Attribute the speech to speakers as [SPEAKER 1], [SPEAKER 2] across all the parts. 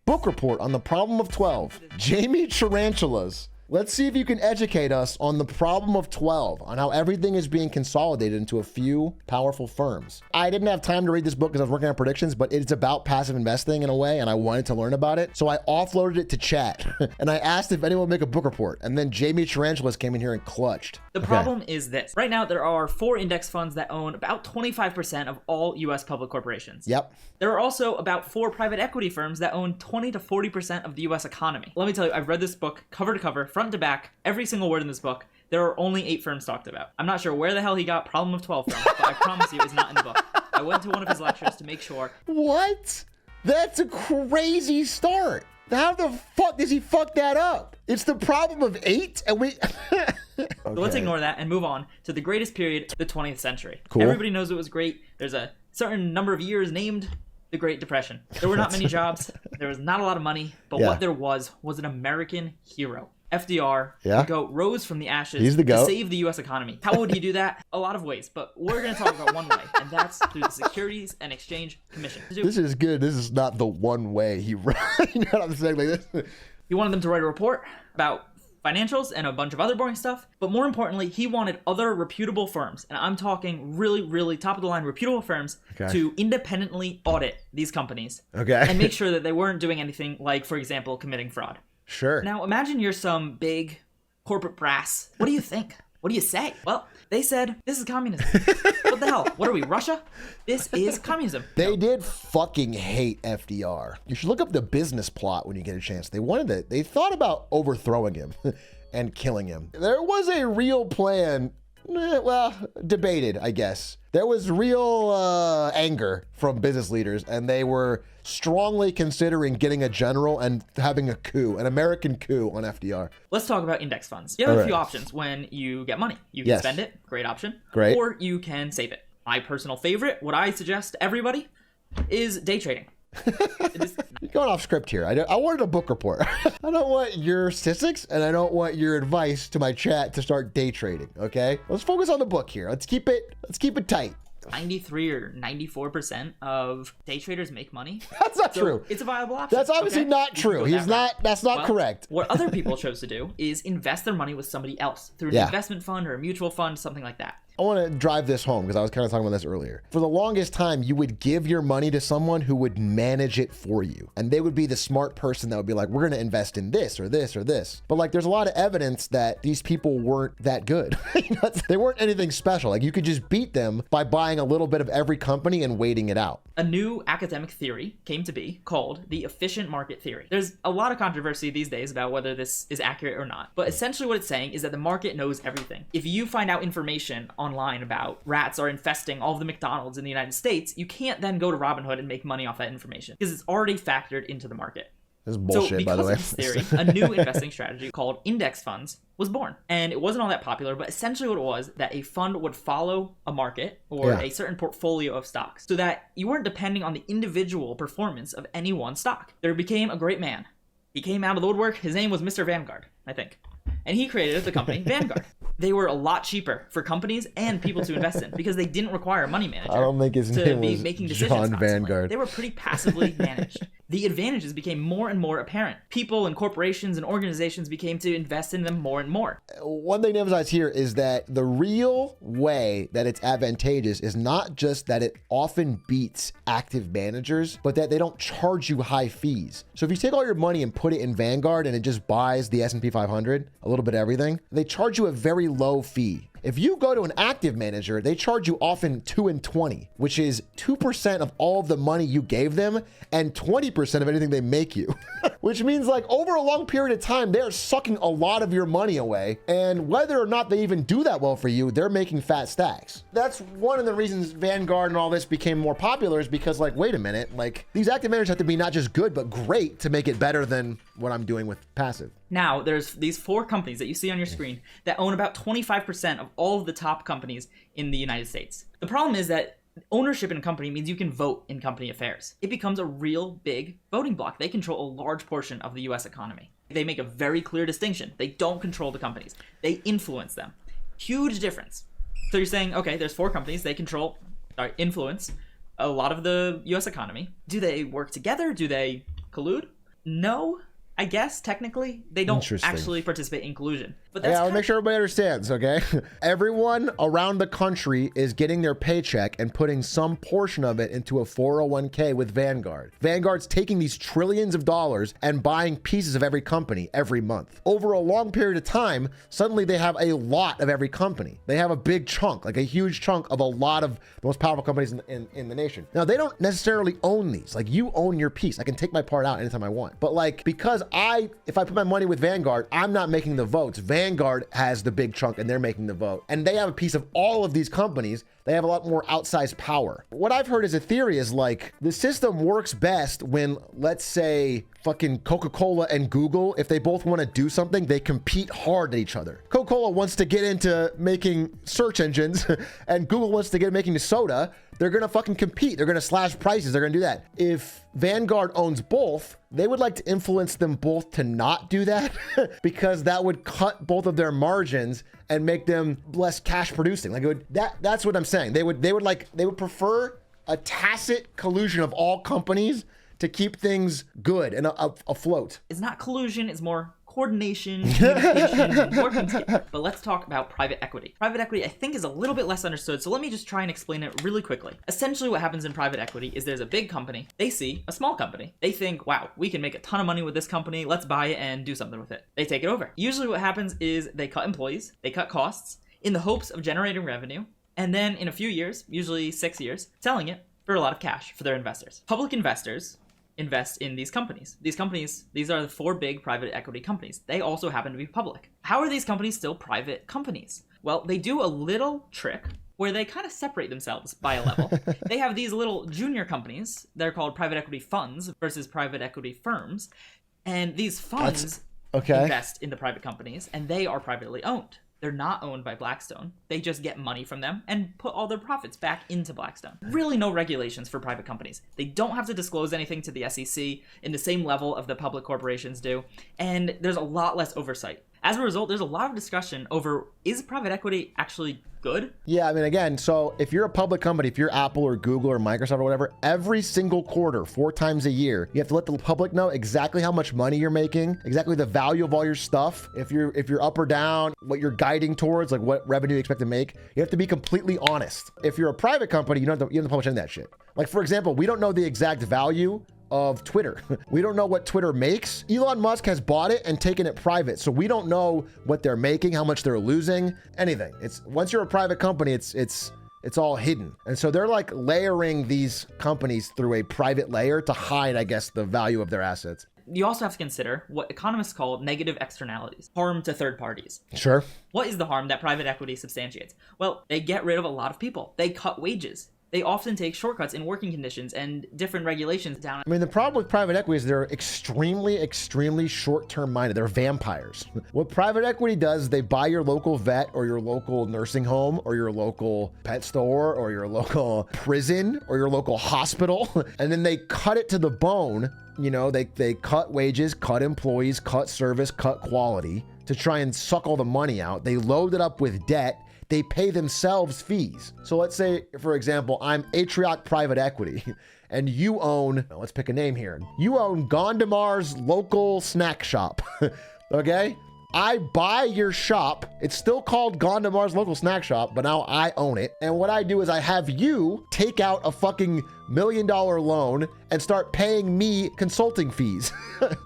[SPEAKER 1] Book report on the problem of 12. Jamie Tarantulas. Let's see if you can educate us on the problem of 12, on how everything is being consolidated into a few powerful firms. I didn't have time to read this book because I was working on predictions, but it's about passive investing in a way, and I wanted to learn about it. So I offloaded it to chat, and I asked if anyone would make a book report, and then Jamie Tarantulas came in here and clutched.
[SPEAKER 2] The problem is this. Right now, there are 4 index funds that own about 25% of all U.S. public corporations.
[SPEAKER 1] Yep.
[SPEAKER 2] There are also about 4 private equity firms that own 20 to 40% of the U.S. economy. Let me tell you, I've read this book cover to cover, front to back, every single word in this book. There are only 8 firms talked about. I'm not sure where the hell he got Problem of 12 from, but I promise you it's not in the book. I went to one of his lectures to make sure.
[SPEAKER 1] What? That's a crazy start. How the fuck does he fuck that up? It's the problem of 8 and we... Okay.
[SPEAKER 2] So let's ignore that and move on to the greatest period, the 20th century.
[SPEAKER 1] Cool.
[SPEAKER 2] Everybody knows it was great. There's a certain number of years named the Great Depression. There were not many jobs. There was not a lot of money. But what there was an American hero. FDR, the GOAT, rose from the ashes
[SPEAKER 1] He's the
[SPEAKER 2] to
[SPEAKER 1] GOAT.
[SPEAKER 2] save the U.S. economy. How would he do that? A lot of ways. But we're going to talk about one way, and that's through the Securities and Exchange Commission.
[SPEAKER 1] This is good. This is not the one way he ran. You know what I'm saying? Like this.
[SPEAKER 2] He wanted them to write a report about financials and a bunch of other boring stuff. But more importantly, he wanted other reputable firms, and I'm talking really, really top-of-the-line reputable firms, to independently audit these companies and make sure that they weren't doing anything like, for example, committing fraud.
[SPEAKER 1] Sure.
[SPEAKER 2] Now, imagine you're some big corporate brass. What do you think? What do you say? Well, they said, this is communism. What the hell? What are we, Russia? This is communism.
[SPEAKER 1] They did fucking hate FDR. You should look up the business plot when you get a chance. They thought about overthrowing him and killing him. There was a real plan, well, debated, I guess. There was real anger from business leaders, and they were strongly considering getting a general and having a coup, an American coup on FDR.
[SPEAKER 2] Let's talk about index funds. You have a few options when you get money. You can spend it, great option.
[SPEAKER 1] Great.
[SPEAKER 2] Or you can save it. My personal favorite, what I suggest to everybody, is day trading.
[SPEAKER 1] You're going off script here. I wanted a book report. I don't want your statistics, and I don't want your advice to my chat to start day trading. Okay, let's focus on the book here. Let's keep it tight.
[SPEAKER 2] 93 or 94% of day traders make money.
[SPEAKER 1] That's not true.
[SPEAKER 2] It's a viable option.
[SPEAKER 1] That's obviously not true. That's not correct.
[SPEAKER 2] What other people chose to do is invest their money with somebody else through an investment fund or a mutual fund, something like that.
[SPEAKER 1] I want to drive this home because I was kind of talking about this earlier. For the longest time, you would give your money to someone who would manage it for you. And they would be the smart person that would be like, we're going to invest in this or this or this. But like, there's a lot of evidence that these people weren't that good. They weren't anything special. Like, you could just beat them by buying a little bit of every company and waiting it out.
[SPEAKER 2] A new academic theory came to be called the efficient market theory. There's a lot of controversy these days about whether this is accurate or not. But essentially what it's saying is that the market knows everything. If you find out information online about rats are infesting all of the McDonald's in the United States, you can't then go to Robinhood and make money off that information because it's already factored into the market.
[SPEAKER 1] This is bullshit, by the way.
[SPEAKER 2] So because of this theory, a new investing strategy called index funds was born. And it wasn't all that popular, but essentially what it was that a fund would follow a market or a certain portfolio of stocks so that you weren't depending on the individual performance of any one stock. There became a great man. He came out of the woodwork. His name was Mr. Vanguard, I think. And he created the company Vanguard. They were a lot cheaper for companies and people to invest in because they didn't require a money manager.
[SPEAKER 1] I don't think his name was
[SPEAKER 2] making
[SPEAKER 1] John Vanguard.
[SPEAKER 2] They were pretty passively managed. The advantages became more and more apparent. People and corporations and organizations became to invest in them more and more.
[SPEAKER 1] One thing to emphasize here is that the real way that it's advantageous is not just that it often beats active managers, but that they don't charge you high fees. So if you take all your money and put it in Vanguard and it just buys the S&P 500, a little bit of everything, they charge you a very low fee. If you go to an active manager, they charge you often 2 and 20, which is 2% of all of the money you gave them and 20% of anything they make you, which means like over a long period of time, they're sucking a lot of your money away. And whether or not they even do that well for you, they're making fat stacks. That's one of the reasons Vanguard and all this became more popular is because like, wait a minute, like these active managers have to be not just good, but great to make it better than what I'm doing with passive.
[SPEAKER 2] Now, there's these 4 companies that you see on your screen that own about 25% of all of the top companies in the United States. The problem is that ownership in a company means you can vote in company affairs. It becomes a real big voting block. They control a large portion of the US economy. They make a very clear distinction. They don't control the companies. They influence them. Huge difference. So you're saying, okay, there's 4 companies. They influence a lot of the US economy. Do they work together? Do they collude? No, I guess technically they don't actually participate in collusion. But that's
[SPEAKER 1] I'll make sure everybody understands, okay? Everyone around the country is getting their paycheck and putting some portion of it into a 401k with Vanguard. Vanguard's taking these trillions of dollars and buying pieces of every company every month. Over a long period of time, suddenly they have a lot of every company. They have a big chunk, like a huge chunk of a lot of the most powerful companies in the nation. Now, they don't necessarily own these. Like, you own your piece. I can take my part out anytime I want. But like, because if I put my money with Vanguard, I'm not making the votes. Vanguard has the big chunk and they're making the vote. And they have a piece of all of these companies. They have a lot more outsized power. What I've heard as a theory is like, the system works best when, let's say, fucking Coca-Cola and Google, if they both want to do something, they compete hard at each other. Coca-Cola wants to get into making search engines and Google wants to get making soda. They're going to fucking compete. They're going to slash prices. They're going to do that. If Vanguard owns both, they would like to influence them both to not do that because that would cut both of their margins and make them less cash producing. Like, that's what I'm saying. They would prefer a tacit collusion of all companies to keep things good and afloat.
[SPEAKER 2] It's not collusion, it's more coordination, communication, and working together. But let's talk about private equity. Private equity, I think, is a little bit less understood, so let me just try and explain it really quickly. Essentially, what happens in private equity is there's a big company. They see a small company. They think, wow, we can make a ton of money with this company. Let's buy it and do something with it. They take it over. Usually what happens is they cut employees, they cut costs in the hopes of generating revenue, and then in a few years, usually 6 years, selling it for a lot of cash for their investors. Public investors invest in these companies. These are the 4 big private equity companies. They also happen to be public. How are these companies still private companies? Well, they do a little trick where they kind of separate themselves by a level. They have these little junior companies. They're called private equity funds versus private equity firms. And these funds invest in the private companies, and they are privately owned. They're not owned by Blackstone. They just get money from them and put all their profits back into Blackstone. Really no regulations for private companies. They don't have to disclose anything to the SEC in the same level of the public corporations do, and there's a lot less oversight. As a result, there's a lot of discussion over, is private equity actually good?
[SPEAKER 1] Yeah, I mean, again, so if you're a public company, if you're Apple or Google or Microsoft or whatever, every single quarter, 4 times a year, you have to let the public know exactly how much money you're making, exactly the value of all your stuff. If you're up or down, what you're guiding towards, like what revenue you expect to make, you have to be completely honest. If you're a private company, you don't have to publish any of that shit. Like, for example, we don't know the exact value of Twitter. We don't know what Twitter makes. Elon Musk has bought it and taken it private. So we don't know what they're making, how much they're losing, anything. It's once you're a private company, it's all hidden. And so they're like layering these companies through a private layer to hide, I guess, the value of their assets.
[SPEAKER 2] You also have to consider what economists call negative externalities, harm to third parties.
[SPEAKER 1] Sure.
[SPEAKER 2] What is the harm that private equity substantiates? Well, they get rid of a lot of people. They cut wages. They often take shortcuts in working conditions and different regulations down.
[SPEAKER 1] I mean, the problem with private equity is they're extremely, extremely short-term minded. They're vampires. What private equity does, they buy your local vet or your local nursing home or your local pet store or your local prison or your local hospital, and then they cut it to the bone. You know, they cut wages, cut employees, cut service, cut quality to try and suck all the money out. They load it up with debt. They pay themselves fees. So let's say, for example, I'm Atrioc Private Equity and you own, let's pick a name here. You own Gondomar's local snack shop, okay? I buy your shop. It's still called Gondomar's local snack shop, but now I own it. And what I do is I have you take out a fucking $1 million loan and start paying me consulting fees.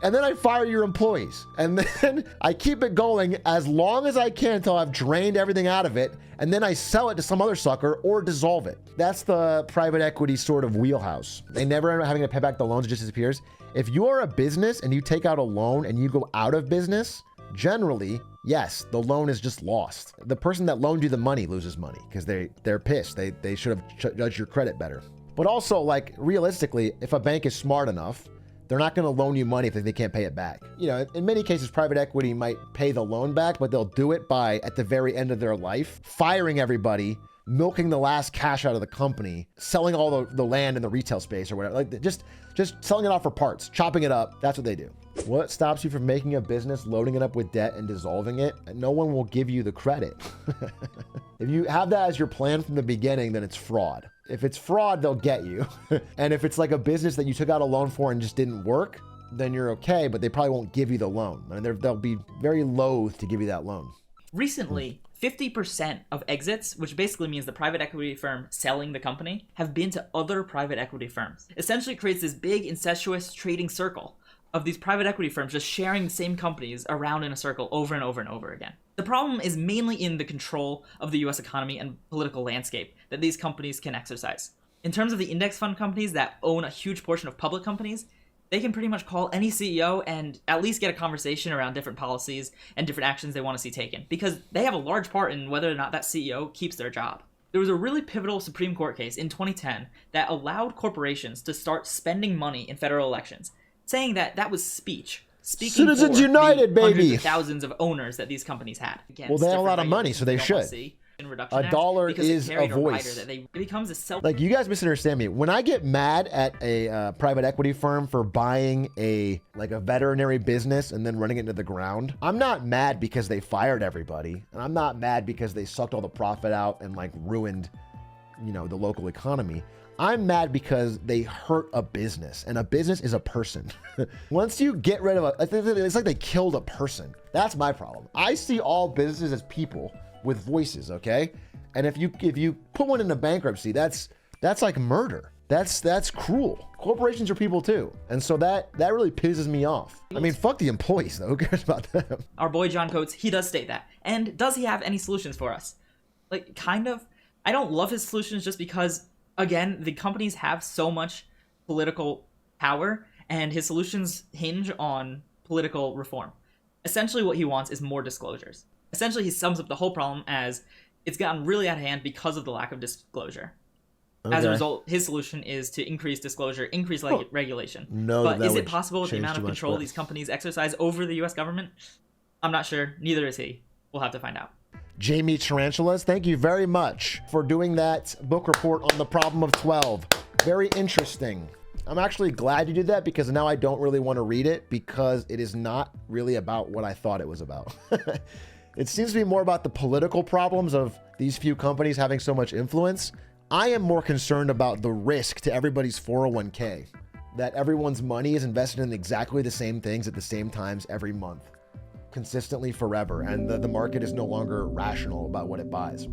[SPEAKER 1] And then I fire your employees. And then I keep it going as long as I can until I've drained everything out of it. And then I sell it to some other sucker or dissolve it. That's the private equity sort of wheelhouse. They never end up having to pay back the loans. It just disappears. If you are a business and you take out a loan and you go out of business, generally, yes, the loan is just lost. The person that loaned you the money loses money because they're pissed. They should have judged your credit better. But also, like, realistically, if a bank is smart enough, they're not going to loan you money if they can't pay it back. You know, in many cases, private equity might pay the loan back, but they'll do it by, at the very end of their life, firing everybody, milking the last cash out of the company, selling all the land in the retail space or whatever. Like, just selling it off for parts, chopping it up. That's what they do. What stops you from making a business, loading it up with debt and dissolving it? No one will give you the credit. If you have that as your plan from the beginning, then it's fraud. If it's fraud, they'll get you. And if it's like a business that you took out a loan for and just didn't work, then you're okay, but they probably won't give you the loan. I mean, they'll be very loath to give you that loan.
[SPEAKER 2] Recently, 50% of exits, which basically means the private equity firm selling the company, have been to other private equity firms. Essentially, it creates this big incestuous trading circle of these private equity firms just sharing the same companies around in a circle over and over and over again. The problem is mainly in the control of the US economy and political landscape that these companies can exercise. In terms of the index fund companies that own a huge portion of public companies, they can pretty much call any CEO and at least get a conversation around different policies and different actions they want to see taken, because they have a large part in whether or not that CEO keeps their job. There was a really pivotal Supreme Court case in 2010 that allowed corporations to start spending money in federal elections, saying that that was speech. Speaking
[SPEAKER 1] Citizens
[SPEAKER 2] for
[SPEAKER 1] United,
[SPEAKER 2] the hundreds
[SPEAKER 1] baby.
[SPEAKER 2] of thousands of owners that these companies had.
[SPEAKER 1] Well, they have a lot of money, so they should. A dollar is a voice.
[SPEAKER 2] It becomes a self.
[SPEAKER 1] Like, you guys misunderstand me. When I get mad at a private equity firm for buying a veterinary business and then running it into the ground, I'm not mad because they fired everybody, and I'm not mad because they sucked all the profit out and ruined, the local economy. I'm mad because they hurt a business, and a business is a person. Once you get rid of it's like they killed a person. That's my problem. I see all businesses as people with voices, okay? And if you put one into bankruptcy, that's like murder. That's cruel. Corporations are people too. And so that really pisses me off. I mean, fuck the employees though. Who cares about them?
[SPEAKER 2] Our boy John Coates, he does state that. And does he have any solutions for us? Kind of. I don't love his solutions just because, again, the companies have so much political power, and his solutions hinge on political reform. Essentially, what he wants is more disclosures. Essentially, he sums up the whole problem as it's gotten really out of hand because of the lack of disclosure. Okay. As a result, his solution is to increase disclosure, increase regulation.
[SPEAKER 1] No,
[SPEAKER 2] but is it possible with the amount of control these companies exercise over the U.S. government? I'm not sure. Neither is he. We'll have to find out.
[SPEAKER 1] Jamie Tarantulas, thank you very much for doing that book report on the problem of 12. Very interesting. I'm actually glad you did that, because now I don't really want to read it, because it is not really about what I thought it was about. It seems to be more about the political problems of these few companies having so much influence. I am more concerned about the risk to everybody's 401k, that everyone's money is invested in exactly the same things at the same times every month, consistently forever, and the market is no longer rational about what it buys.